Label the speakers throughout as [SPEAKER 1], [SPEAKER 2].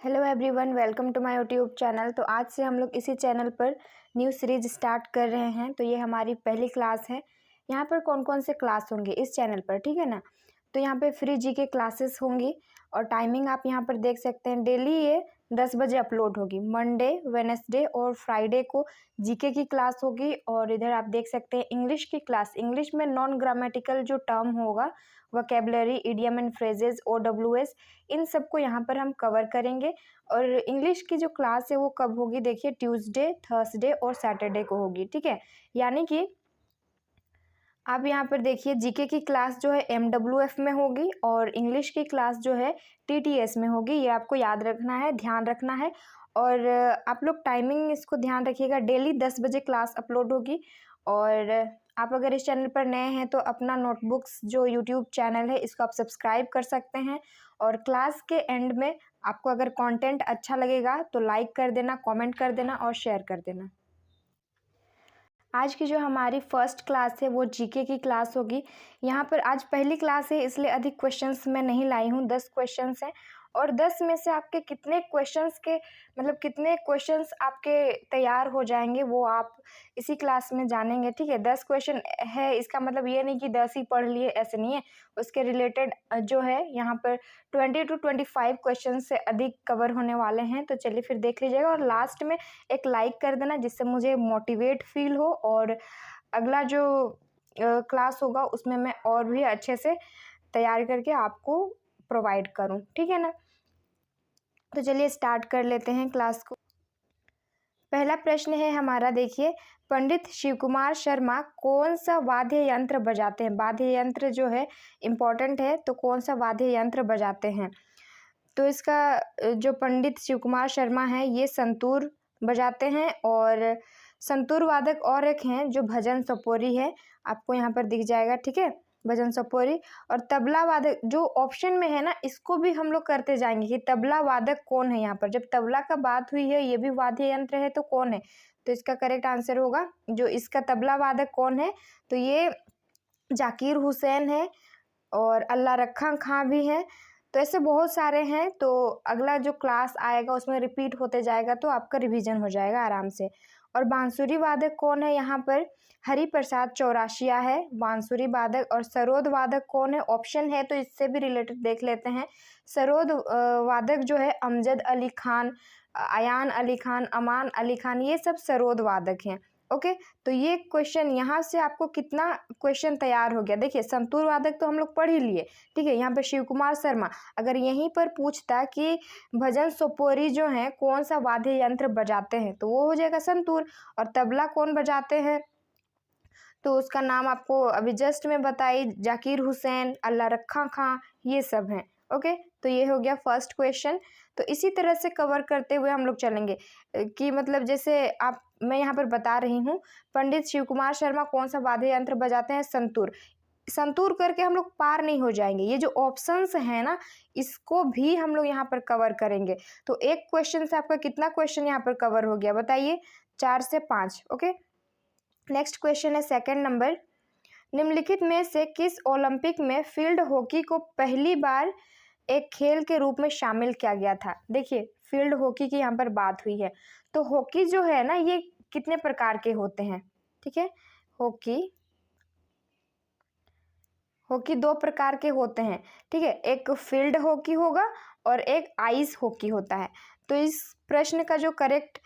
[SPEAKER 1] Hello everyone, welcome to my YouTube channel. तो आज से हम लोग इसी चैनल पर न्यू सीरीज स्टार्ट कर रहे हैं। तो ये हमारी पहली क्लास है। यहाँ पर कौन कौन से क्लास होंगे इस चैनल पर, ठीक है ना। तो यहाँ पे फ्री जीके क्लासेस होंगी और टाइमिंग आप यहाँ पर देख सकते हैं। डेली ये 10 बजे अपलोड होगी। मंडे, वेडनेसडे और फ्राइडे को जीके की क्लास होगी। और इधर आप देख सकते हैं इंग्लिश की क्लास। इंग्लिश में नॉन ग्रामेटिकल जो टर्म होगा, vocabulary, idiom and phrases, OWS, इन सबको यहाँ पर हम कवर करेंगे। और इंग्लिश की जो क्लास है वो कब होगी, देखिए ट्यूसडे, थर्सडे और सैटरडे को होगी, ठीक है। यानी कि आप यहाँ पर देखिए जीके की क्लास जो है MWF में होगी और इंग्लिश की क्लास जो है TTS में होगी। ये आपको याद रखना है, ध्यान रखना है। और आप लोग टाइमिंग इसको ध्यान रखिएगा। डेली 10 बजे क्लास अपलोड होगी। और आप अगर इस चैनल पर नए हैं तो अपना नोटबुक्स जो यूट्यूब चैनल है इसको आप सब्सक्राइब कर सकते हैं। और क्लास के एंड में आपको अगर कंटेंट अच्छा लगेगा तो लाइक कर देना, कमेंट कर देना और शेयर कर देना। आज की जो हमारी फर्स्ट क्लास है वो जीके की क्लास होगी। यहाँ पर आज पहली क्लास है इसलिए अधिक क्वेश्चंस मैं नहीं लाई हूँ। 10 क्वेश्चंस हैं और 10 में से आपके कितने क्वेश्चंस के मतलब कितने क्वेश्चंस आपके तैयार हो जाएंगे वो आप इसी क्लास में जानेंगे, ठीक है। 10 क्वेश्चन है, इसका मतलब ये नहीं कि 10 ही पढ़ लिए, ऐसे नहीं है। उसके रिलेटेड जो है यहाँ पर 20 to 25 क्वेश्चन से अधिक कवर होने वाले हैं। तो चलिए फिर देख लीजिएगा और लास्ट में एक लाइक कर देना जिससे मुझे मोटिवेट फील हो और अगला जो क्लास होगा उसमें मैं और भी अच्छे से तैयार करके आपको प्रोवाइड करूं, ठीक है ना। तो चलिए स्टार्ट कर लेते हैं क्लास को। पहला प्रश्न है हमारा, देखिए, पंडित शिव कुमार शर्मा कौन सा वाद्य यंत्र बजाते हैं। वाद्य यंत्र जो है इम्पोर्टेंट है, तो कौन सा वाद्य यंत्र बजाते हैं। तो इसका जो पंडित शिव कुमार शर्मा है ये संतूर बजाते हैं। और संतूर वादक और एक हैं जो भजन सपोरी है, आपको यहाँ पर दिख जाएगा, ठीक है, भजन सपोरी। और तबला वादक जो ऑप्शन में है ना, इसको भी हम लोग करते जाएंगे कि तबला वादक कौन है। यहाँ पर जब तबला का बात हुई है, ये भी वाद्य यंत्र है, तो कौन है। तो इसका करेक्ट आंसर होगा जो इसका तबला वादक कौन है, तो ये जाकिर हुसैन है और अल्लाह रखा खां भी है। तो ऐसे बहुत सारे हैं। तो अगला जो क्लास आएगा उसमें रिपीट होते जाएगा तो आपका रिवीजन हो जाएगा आराम से। और बांसुरी वादक कौन है, यहाँ पर हरि प्रसाद चौरासिया है बांसुरी वादक। और सरोद वादक कौन है, ऑप्शन है तो इससे भी रिलेटेड देख लेते हैं। सरोद वादक जो है अमजद अली खान, अयान अली खान, अमान अली खान, ये सब सरोद वादक हैं। ओके, तो ये क्वेश्चन यहाँ से आपको कितना क्वेश्चन तैयार हो गया। देखिए संतूर वादक तो हम लोग पढ़ ही लिए, ठीक है। यहाँ पे शिव कुमार शर्मा, अगर यहीं पर पूछता कि भजन सोपोरी जो हैं कौन सा वाद्य यंत्र बजाते हैं तो वो हो जाएगा संतूर। और तबला कौन बजाते हैं तो उसका नाम आपको अभी जस्ट में बताई, जाकिर हुसैन, अल्लाह रखा खां, ये सब हैं। ओके, तो ये हो गया फर्स्ट क्वेश्चन। तो इसी तरह से कवर करते हुए हम लोग चलेंगे कि मतलब जैसे मैं यहाँ पर बता रही हूँ, पंडित शिव कुमार शर्मा कौन सा वाद्य यंत्र बजाते हैं, संतूर। संतूर करके हम लोग पार नहीं हो जाएंगे, ये जो ऑप्शंस हैं ना इसको भी हम लोग यहाँ पर कवर करेंगे। तो एक क्वेश्चन से आपका कितना क्वेश्चन यहाँ पर कवर हो गया बताइए, 4 से 5। ओके, नेक्स्ट क्वेश्चन है सेकंड नंबर, निम्नलिखित में से किस ओलंपिक में फील्ड हॉकी को पहली बार एक खेल के रूप में शामिल किया गया था। देखिए फील्ड हॉकी की यहाँ पर बात हुई है। तो हॉकी जो है ना ये कितने प्रकार के होते हैं, ठीक है। हॉकी 2 प्रकार के होते हैं, ठीक है। एक फील्ड हॉकी होगा और एक आइस हॉकी होता है। तो इस प्रश्न का जो करेक्ट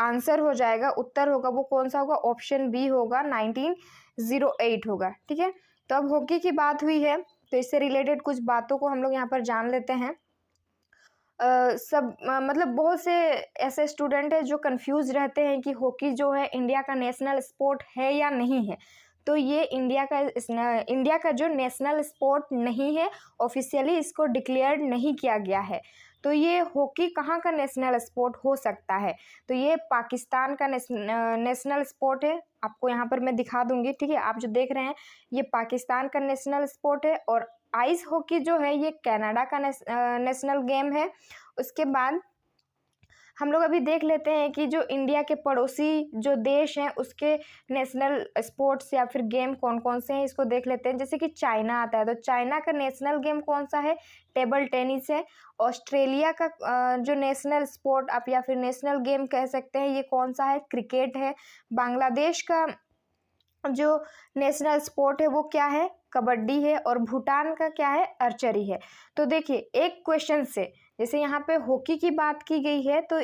[SPEAKER 1] आंसर हो जाएगा, उत्तर होगा, वो कौन सा होगा, ऑप्शन बी होगा, 1908 होगा, ठीक है। तो अब हॉकी की बात हुई है तो इससे रिलेटेड कुछ बातों को हम लोग यहाँ पर जान लेते हैं। मतलब बहुत से ऐसे स्टूडेंट हैं जो कंफ्यूज रहते हैं कि हॉकी जो है इंडिया का नेशनल स्पोर्ट है या नहीं है। तो ये इंडिया का जो नेशनल स्पोर्ट नहीं है, ऑफिशियली इसको डिक्लेयर्ड नहीं किया गया है। तो ये हॉकी कहाँ का नेशनल स्पोर्ट हो सकता है, तो ये पाकिस्तान का नेशनल स्पोर्ट है। आपको यहाँ पर मैं दिखा दूंगी, ठीक है। आप जो देख रहे हैं ये पाकिस्तान का नेशनल स्पोर्ट है। और आइस हॉकी जो है ये कनाडा का नेशनल गेम है। उसके बाद हम लोग अभी देख लेते हैं कि जो इंडिया के पड़ोसी जो देश हैं उसके नेशनल स्पोर्ट्स या फिर गेम कौन कौन से हैं, इसको देख लेते हैं। जैसे कि चाइना आता है, तो चाइना का नेशनल गेम कौन सा है? टेबल टेनिस है। ऑस्ट्रेलिया का जो नेशनल स्पोर्ट आप या फिर नेशनल गेम कह सकते हैं, ये कौन सा है? क्रिकेट है। बांग्लादेश का जो नेशनल स्पोर्ट है वो क्या है? कबड्डी है। और भूटान का क्या है? आर्चरी है। तो देखिए एक क्वेश्चन से, जैसे यहाँ पे हॉकी की बात की गई है, तो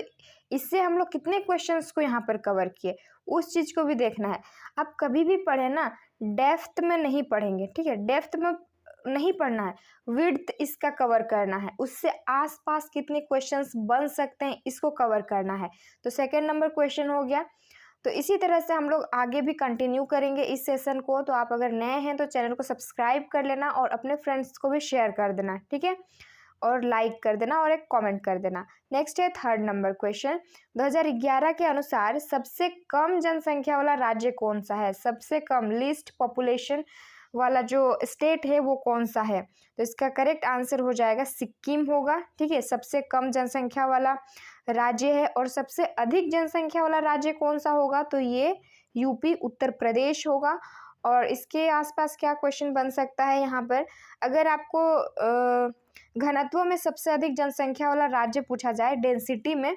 [SPEAKER 1] इससे हम लोग कितने क्वेश्चंस को यहाँ पर कवर किए, उस चीज़ को भी देखना है। आप कभी भी पढ़े ना, डेप्थ में नहीं पढ़ेंगे, ठीक है? डेप्थ में नहीं पढ़ना है, विड्थ इसका कवर करना है, उससे आसपास कितने क्वेश्चंस बन सकते हैं इसको कवर करना है। तो सेकेंड नंबर क्वेश्चन हो गया। तो इसी तरह से हम लोग आगे भी कंटिन्यू करेंगे इस सेशन को। तो आप अगर नए हैं तो चैनल को सब्सक्राइब कर लेना और अपने फ्रेंड्स को भी शेयर कर देना, ठीक है? और लाइक कर देना और एक कमेंट कर देना। नेक्स्ट है थर्ड नंबर क्वेश्चन। 2011 के अनुसार सबसे कम जनसंख्या वाला राज्य कौन सा है? सबसे कम लीस्ट पॉपुलेशन वाला जो स्टेट है वो कौन सा है? तो इसका करेक्ट आंसर हो जाएगा सिक्किम होगा, ठीक है? सबसे कम जनसंख्या वाला राज्य है। और सबसे अधिक जनसंख्या वाला राज्य कौन सा होगा? तो ये यूपी उत्तर प्रदेश होगा। और इसके आसपास क्या क्वेश्चन बन सकता है यहाँ पर? अगर आपको घनत्व में सबसे अधिक जनसंख्या वाला राज्य पूछा जाए, डेंसिटी में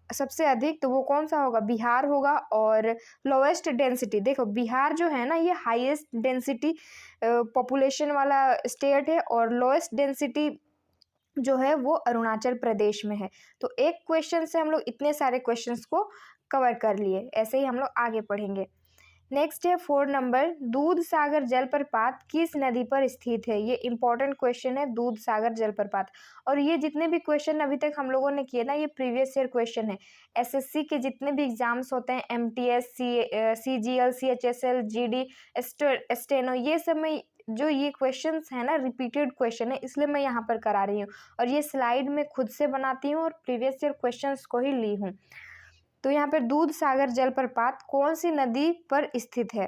[SPEAKER 1] सबसे अधिक, तो वो कौन सा होगा? बिहार होगा। और लोवेस्ट डेंसिटी, देखो बिहार जो है ना ये हाईएस्ट डेंसिटी पॉपुलेशन वाला स्टेट है, और लोएस्ट डेंसिटी जो है वो अरुणाचल प्रदेश में है। तो एक क्वेश्चन से हम लोग इतने सारे क्वेश्चंस को कवर कर लिए। ऐसे ही हम लोग आगे पढ़ेंगे। नेक्स्ट है 4 नंबर, दूध सागर जलप्रपात किस नदी पर स्थित है? ये इंपॉर्टेंट क्वेश्चन है, दूध सागर जलप्रपात। और ये जितने भी क्वेश्चन अभी तक हम लोगों ने किए ना, ये प्रीवियस ईयर क्वेश्चन है। एसएससी के जितने भी एग्जाम्स होते हैं, MTS, CGL, CHSL, GD, steno, ये सब में जो ये क्वेश्चंस है ना रिपीटेड क्वेश्चन है, इसलिए मैं यहाँ पर करा रही हूँ। और ये स्लाइड में खुद से बनाती हूँ और प्रीवियस ईयर क्वेश्चंस को ही ली हूँ। तो यहाँ पर दूध सागर जलप्रपात कौन सी नदी पर स्थित है?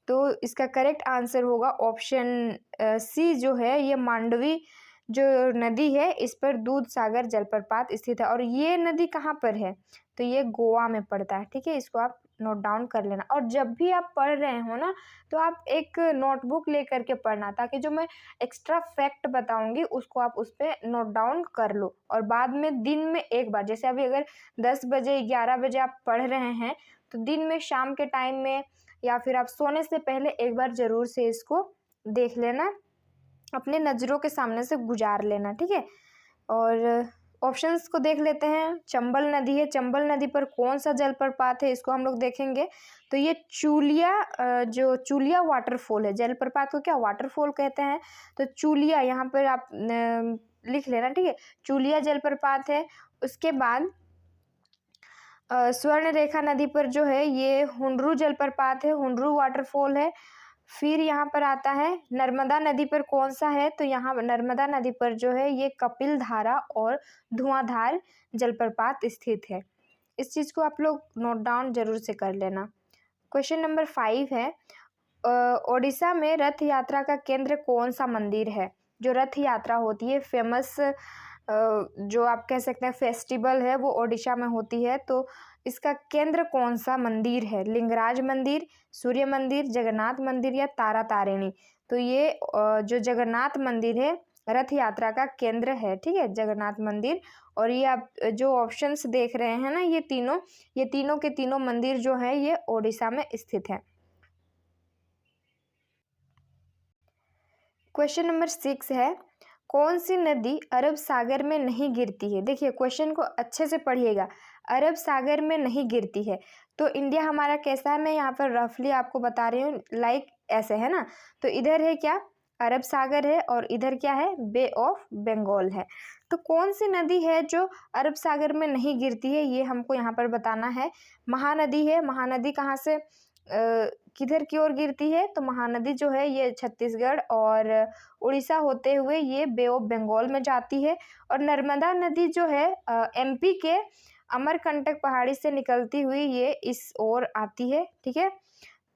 [SPEAKER 1] तो इसका करेक्ट आंसर होगा ऑप्शन सी जो है, ये मांडवी जो नदी है इस पर दूध सागर जलप्रपात स्थित है। और ये नदी कहाँ पर है? तो ये गोवा में पड़ता है, ठीक है? इसको आप नोट डाउन कर लेना। और जब भी आप पढ़ रहे हो ना, तो आप एक नोटबुक ले करके पढ़ना, ताकि जो मैं एक्स्ट्रा फैक्ट बताऊंगी उसको आप उस पर नोट डाउन कर लो। और बाद में दिन में एक बार, जैसे अभी अगर 10 बजे 11 बजे आप पढ़ रहे हैं, तो दिन में शाम के टाइम में या फिर आप सोने से पहले एक बार ज़रूर से इसको देख लेना, अपने नज़रों के सामने से गुजार लेना, ठीक है? और ऑप्शंस को देख लेते हैं। चंबल नदी है, चंबल नदी पर कौन सा जलप्रपात है, इसको हम लोग देखेंगे। तो ये चूलिया, जो चूलिया वाटरफॉल है, जलप्रपात को क्या वाटरफॉल कहते हैं? तो चूलिया यहाँ पर आप लिख लेना, ठीक है? चूलिया जलप्रपात है। उसके बाद स्वर्ण रेखा नदी पर जो है ये हुंडरू जलप्रपात है, हुंडरू वाटरफॉल है। फिर यहाँ पर आता है नर्मदा नदी पर कौन सा है? तो यहाँ नर्मदा नदी पर जो है ये कपिल धारा और धुआंधार जलप्रपात स्थित है। इस चीज़ को आप लोग नोट डाउन जरूर से कर लेना। क्वेश्चन नंबर 5 है, ओडिशा में रथ यात्रा का केंद्र कौन सा मंदिर है? जो रथ यात्रा होती है, फेमस जो आप कह सकते हैं फेस्टिवल है, वो ओडिशा में होती है। तो इसका केंद्र कौन सा मंदिर है? लिंगराज मंदिर, सूर्य मंदिर, जगन्नाथ मंदिर या तारा तारिणी? तो ये जो जगन्नाथ मंदिर है रथ यात्रा का केंद्र है, ठीक है? जगन्नाथ मंदिर। और ये आप जो ऑप्शंस देख रहे हैं ना, ये तीनों के तीनों मंदिर जो है ये ओडिशा में स्थित है। क्वेश्चन नंबर 6 है, कौन सी नदी अरब सागर में नहीं गिरती है? देखिए क्वेश्चन को अच्छे से पढ़िएगा। अरब सागर में नहीं गिरती है, तो इंडिया हमारा कैसा है? मैं यहाँ पर रफली आपको बता रही हूँ, लाइक ऐसे है ना। तो इधर है क्या? अरब सागर है, और इधर क्या है? बे ऑफ बंगाल है। तो कौन सी नदी है जो अरब सागर में नहीं गिरती है, ये हमको यहाँ पर बताना है। महानदी है। महानदी कहाँ से किधर की ओर गिरती है? तो महानदी जो है ये छत्तीसगढ़ और उड़ीसा होते हुए ये बे ऑफ बंगाल में जाती है। और नर्मदा नदी जो है एमपी के अमरकंटक पहाड़ी से निकलती हुई ये इस ओर आती है, ठीक है?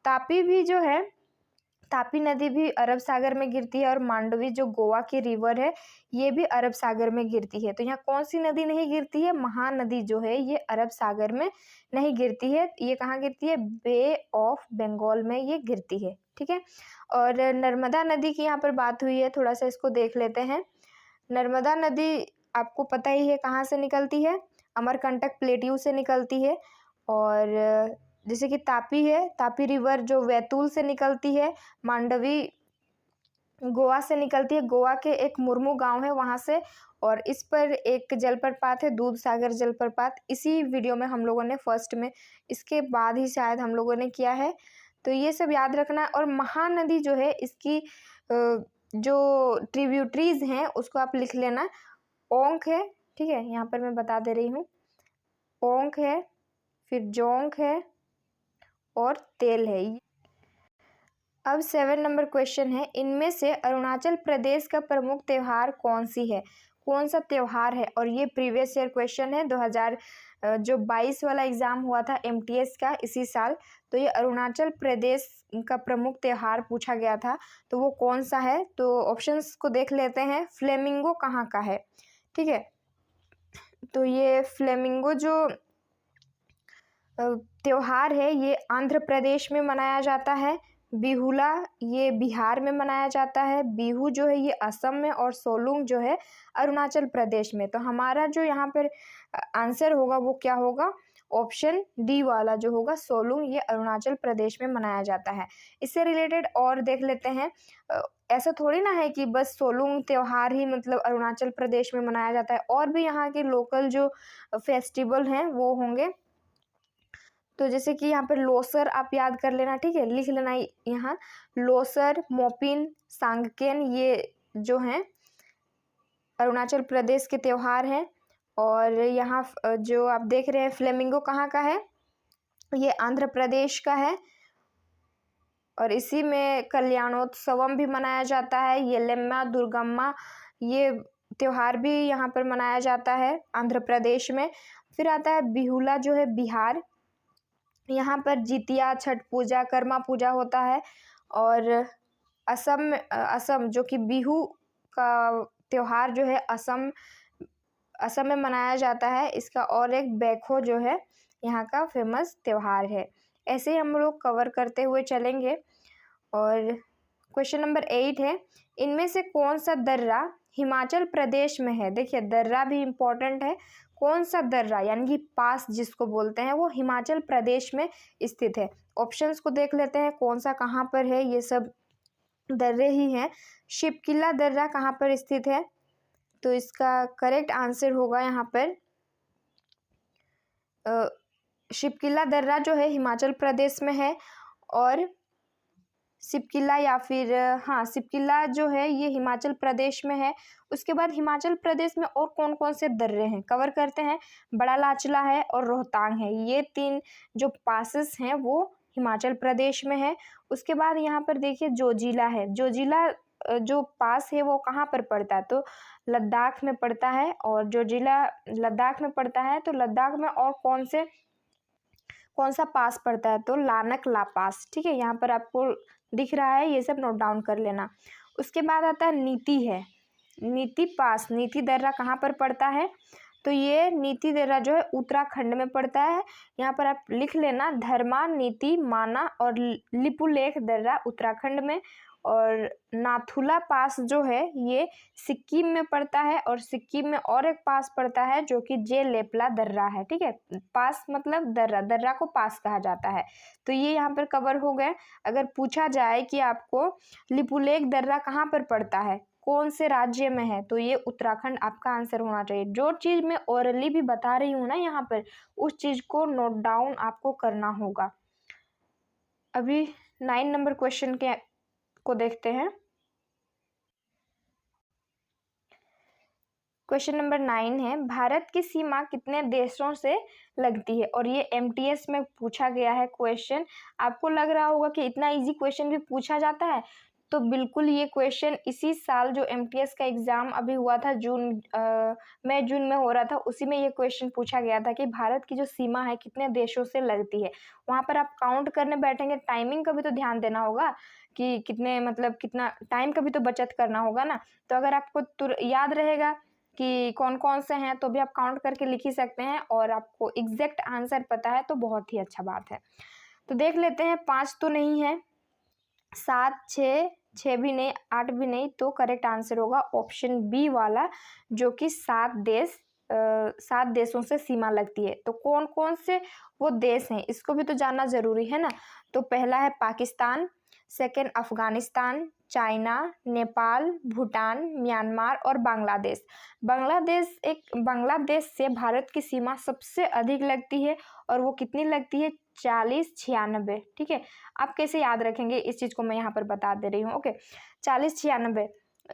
[SPEAKER 1] तापी भी जो है तापी नदी भी अरब सागर में गिरती है और मांडवी जो गोवा की रिवर है ये भी अरब सागर में गिरती है। तो यहाँ कौन सी नदी नहीं गिरती है? महानदी जो है ये अरब सागर में नहीं गिरती है, ये कहाँ गिरती है? बे ऑफ बंगाल में ये गिरती है, ठीक है। और नर्मदा नदी की यहाँ पर बात हुई है, थोड़ा सा इसको देख लेते हैं। नर्मदा नदी आपको पता ही है कहाँ से निकलती है? अमरकंटक प्लेट्यू से निकलती है। और जैसे कि तापी है, तापी रिवर जो बैतूल से निकलती है, मांडवी गोवा से निकलती है, गोवा के एक मुर्मू गांव है वहाँ से। और इस पर एक जलप्रपात है दूध सागर जलप्रपात, इसी वीडियो में हम लोगों ने फर्स्ट में, इसके बाद ही शायद हम लोगों ने किया है। तो ये सब याद रखना है। और महानदी जो है इसकी जो ट्रिब्यूटरीज हैं उसको आप लिख लेना। ओंक है, ठीक है, यहाँ पर मैं बता दे रही हूँ। ओंक है, फिर जोंक है और तेल है। अब 7 नंबर क्वेश्चन है, इनमें से अरुणाचल प्रदेश का प्रमुख त्यौहार कौन सी है? कौन सा त्यौहार है? और ये प्रीवियस ईयर क्वेश्चन है, 2022 वाला एग्जाम हुआ था MTS का इसी साल। तो ये अरुणाचल प्रदेश का प्रमुख त्यौहार पूछा गया था, तो वो कौन सा है? तो ऑप्शंस को देख लेते हैं। फ्लेमिंगो कहाँ का है, ठीक है। तो ये फ्लेमिंगो जो त्यौहार है ये आंध्र प्रदेश में मनाया जाता है। बिहुला ये बिहार में मनाया जाता है। बिहू जो है ये असम में, और सोलुंग जो है अरुणाचल प्रदेश में। तो हमारा जो यहाँ पर आंसर होगा वो क्या होगा? ऑप्शन डी वाला जो होगा, सोलुंग, ये अरुणाचल प्रदेश में मनाया जाता है। इससे रिलेटेड और देख लेते हैं। ऐसा थोड़ी ना है कि बस सोलुंग त्यौहार ही मतलब अरुणाचल प्रदेश में मनाया जाता है, और भी यहाँ के लोकल जो फेस्टिवल हैं वो होंगे। तो जैसे कि यहाँ पर लोसर आप याद कर लेना, ठीक है, लिख लेना यहाँ। लोसर, मोपिन, सांगकेन ये जो हैं अरुणाचल प्रदेश के त्यौहार हैं। और यहाँ जो आप देख रहे हैं फ्लेमिंगो कहाँ का है? ये आंध्र प्रदेश का है। और इसी में कल्याणोत्सवम भी मनाया जाता है। येलेम्मा दुर्गम्मा ये त्यौहार भी यहाँ पर मनाया जाता है आंध्र प्रदेश में। फिर आता है बिहुला जो है बिहार, यहाँ पर जितिया, छठ पूजा, कर्मा पूजा होता है। और असम जो कि बिहू का त्यौहार जो है असम में मनाया जाता है। इसका और एक बैखो जो है यहाँ का फेमस त्यौहार है। ऐसे ही हम लोग कवर करते हुए चलेंगे। और क्वेश्चन नंबर 8 है, इनमें से कौन सा दर्रा हिमाचल प्रदेश में है? देखिए दर्रा भी इम्पोर्टेंट है। कौन सा दर्रा यानी कि पास जिसको बोलते हैं वो हिमाचल प्रदेश में स्थित है? ऑप्शंस को देख लेते हैं कौन सा कहाँ पर है। ये सब दर्रे ही हैं। शिपकिला दर्रा कहाँ पर स्थित है? तो इसका करेक्ट आंसर होगा यहाँ पर शिपकिला दर्रा जो है हिमाचल प्रदेश में है। और शिपकिला या फिर शिपकिला जो है ये हिमाचल प्रदेश में है। उसके बाद हिमाचल प्रदेश में और कौन कौन से दर्रे हैं कवर करते हैं। बड़ा लाचला है और रोहतांग है, ये 3 जो पासेस हैं वो हिमाचल प्रदेश में है। उसके बाद यहाँ पर देखिए जोजिला है। जोजिला जो पास है वो कहाँ पर पड़ता है? तो लद्दाख में पड़ता है। और जोजिला लद्दाख में पड़ता है, तो लद्दाख में और कौन सा पास पड़ता है? तो लानक ला पास, ठीक है, यहाँ पर आपको दिख रहा है, ये सब नोट डाउन कर लेना। उसके बाद आता है नीति है, नीति पास। नीति दर्रा कहाँ पर पड़ता है? तो ये नीति दर्रा जो है उत्तराखंड में पड़ता है। यहाँ पर आप लिख लेना धर्मा, नीति, माना और लिपुलेख दर्रा उत्तराखंड में। और नाथुला पास जो है ये सिक्किम में पड़ता है। और सिक्किम में और एक पास पड़ता है जो कि जे लेपला दर्रा है, ठीक है। पास मतलब दर्रा, दर्रा को पास कहा जाता है। तो ये यहाँ पर कवर हो गए। अगर पूछा जाए कि आपको लिपुलेख दर्रा कहाँ पर पड़ता है, कौन से राज्य में है, तो ये उत्तराखंड आपका आंसर होना चाहिए। जो चीज़ मैं ओरली भी बता रही हूँ ना यहाँ पर, उस चीज़ को नोट डाउन आपको करना होगा। अभी 9 नंबर क्वेश्चन को देखते हैं। क्वेश्चन नंबर 9 है, भारत की सीमा कितने देशों से लगती है? और ये MTS में पूछा गया है क्वेश्चन। आपको लग रहा होगा कि इतना इजी क्वेश्चन भी पूछा जाता है, तो बिल्कुल ये क्वेश्चन इसी साल जो एमटीएस का एग्ज़ाम अभी हुआ था मई जून में हो रहा था, उसी में ये क्वेश्चन पूछा गया था कि भारत की जो सीमा है कितने देशों से लगती है। वहाँ पर आप काउंट करने बैठेंगे, टाइमिंग का भी तो ध्यान देना होगा कि कितने मतलब कितना टाइम का भी तो बचत करना होगा ना। तो अगर आपको याद रहेगा कि कौन कौन से हैं तो भी आप काउंट करके लिख ही सकते हैं, और आपको एग्जैक्ट आंसर पता है तो बहुत ही अच्छा बात है। तो देख लेते हैं, 5 तो नहीं है, 7, 6 भी नहीं, 8 भी नहीं, तो करेक्ट आंसर होगा ऑप्शन बी वाला, जो कि 7 देशों से सीमा लगती है। तो कौन कौन से वो देश हैं इसको भी तो जानना ज़रूरी है ना। तो पहला है Pakistan, second Afghanistan, China, Nepal, Bhutan, Myanmar और बांग्लादेश। बांग्लादेश से भारत की सीमा सबसे अधिक लगती है, और वो कितनी लगती है, 4096। ठीक है, आप कैसे याद रखेंगे इस चीज़ को मैं यहाँ पर बता दे रही हूँ। ओके, 4096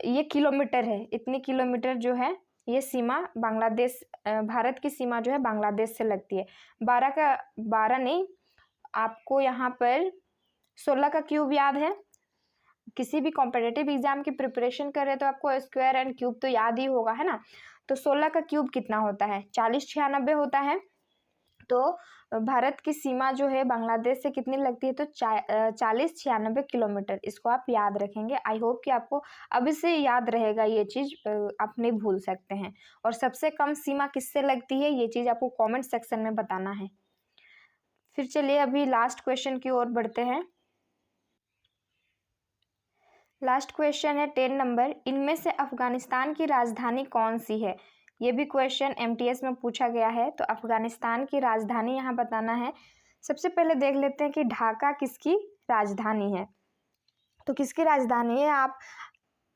[SPEAKER 1] ये किलोमीटर है, इतनी किलोमीटर जो है ये सीमा बांग्लादेश, भारत की सीमा जो है बांग्लादेश से लगती है। 12 नहीं, आपको यहाँ पर 16 का क्यूब याद है। किसी भी कॉम्पिटिटिव एग्जाम की प्रिपरेशन कर रहे तो आपको स्क्वायर एंड क्यूब तो याद ही होगा, है ना। तो 16 का क्यूब कितना होता है, 4096 होता है। तो भारत की सीमा जो है बांग्लादेश से कितनी लगती है, तो 4096 किलोमीटर। इसको आप याद रखेंगे। आई होप कि आपको अभी से याद रहेगा ये चीज़, आप नहीं भूल सकते हैं। और सबसे कम सीमा किससे लगती है ये चीज़ आपको कमेंट सेक्शन में बताना है। फिर चलिए अभी लास्ट क्वेश्चन की ओर बढ़ते हैं। लास्ट क्वेश्चन है 10 नंबर, इनमें से अफगानिस्तान की राजधानी कौन सी है। ये भी क्वेश्चन एमटीएस में पूछा गया है। तो अफगानिस्तान की राजधानी यहाँ बताना है। सबसे पहले देख लेते हैं कि ढाका किसकी राजधानी है। तो किसकी राजधानी है, आप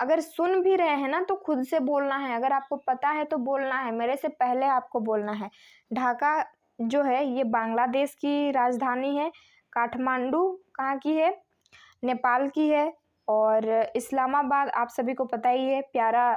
[SPEAKER 1] अगर सुन भी रहे हैं ना तो खुद से बोलना है, अगर आपको पता है तो बोलना है, मेरे से पहले आपको बोलना है। ढाका जो है ये बांग्लादेश की राजधानी है। काठमांडू कहाँ की है, नेपाल की है। और इस्लामाबाद आप सभी को पता ही है, प्यारा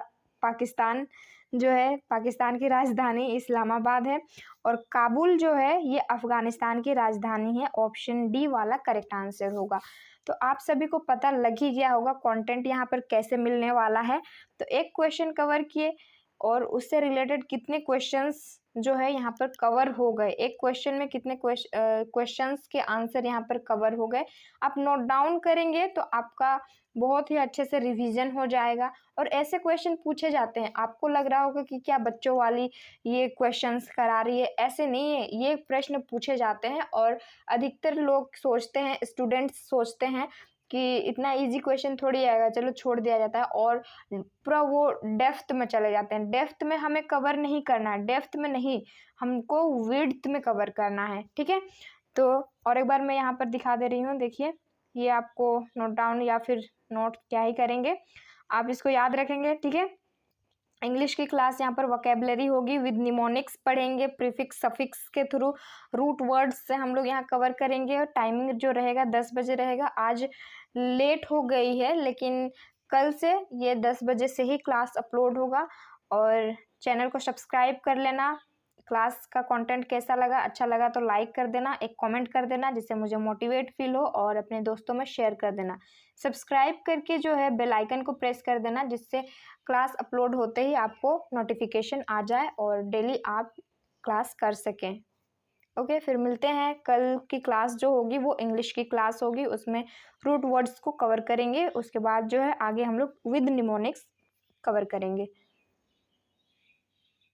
[SPEAKER 1] पाकिस्तान जो है, पाकिस्तान की राजधानी इस्लामाबाद है। और काबुल जो है ये अफगानिस्तान की राजधानी है। ऑप्शन डी वाला करेक्ट आंसर होगा। तो आप सभी को पता लग ही गया होगा कंटेंट यहाँ पर कैसे मिलने वाला है। तो एक क्वेश्चन कवर किए और उससे रिलेटेड कितने क्वेश्चंस जो है यहाँ पर कवर हो गए, एक क्वेश्चन में कितने क्वेश्चंस के आंसर यहाँ पर कवर हो गए, आप नोट डाउन करेंगे तो आपका बहुत ही अच्छे से रिवीजन हो जाएगा। और ऐसे क्वेश्चन पूछे जाते हैं, आपको लग रहा होगा कि क्या बच्चों वाली ये क्वेश्चंस करा रही है, ऐसे नहीं है, ये प्रश्न पूछे जाते हैं। और अधिकतर लोग सोचते हैं, स्टूडेंट्स सोचते हैं कि इतना इजी क्वेश्चन थोड़ी आएगा, चलो छोड़ दिया जाता है, और पूरा वो डेप्थ में चले जाते हैं। डेप्थ में हमें कवर नहीं करना है, डेप्थ में नहीं, हमको विड्थ में कवर करना है। ठीक है, तो और एक बार मैं यहाँ पर दिखा दे रही हूँ, देखिए ये आपको नोट डाउन या फिर नोट क्या ही करेंगे, आप इसको याद रखेंगे। ठीक है, इंग्लिश की क्लास यहाँ पर वोकेबलरी होगी, विद निमोनिक्स पढ़ेंगे, प्रीफिक्स सफिक्स के थ्रू, रूट वर्ड्स से हम लोग यहाँ कवर करेंगे। और टाइमिंग जो रहेगा 10 बजे रहेगा। आज लेट हो गई है, लेकिन कल से ये 10 बजे से ही क्लास अपलोड होगा। और चैनल को सब्सक्राइब कर लेना। क्लास का कंटेंट कैसा लगा, अच्छा लगा तो लाइक कर देना, एक कमेंट कर देना जिससे मुझे मोटिवेट फील हो, और अपने दोस्तों में शेयर कर देना। सब्सक्राइब करके जो है बेल आइकन को प्रेस कर देना, जिससे क्लास अपलोड होते ही आपको नोटिफिकेशन आ जाए और डेली आप क्लास कर सकें। ओके, फिर मिलते हैं। कल की क्लास जो होगी वो इंग्लिश की क्लास होगी, उसमें रूट वर्ड्स को कवर करेंगे। उसके बाद जो है आगे हम लोग विद निमोनिक्स कवर करेंगे।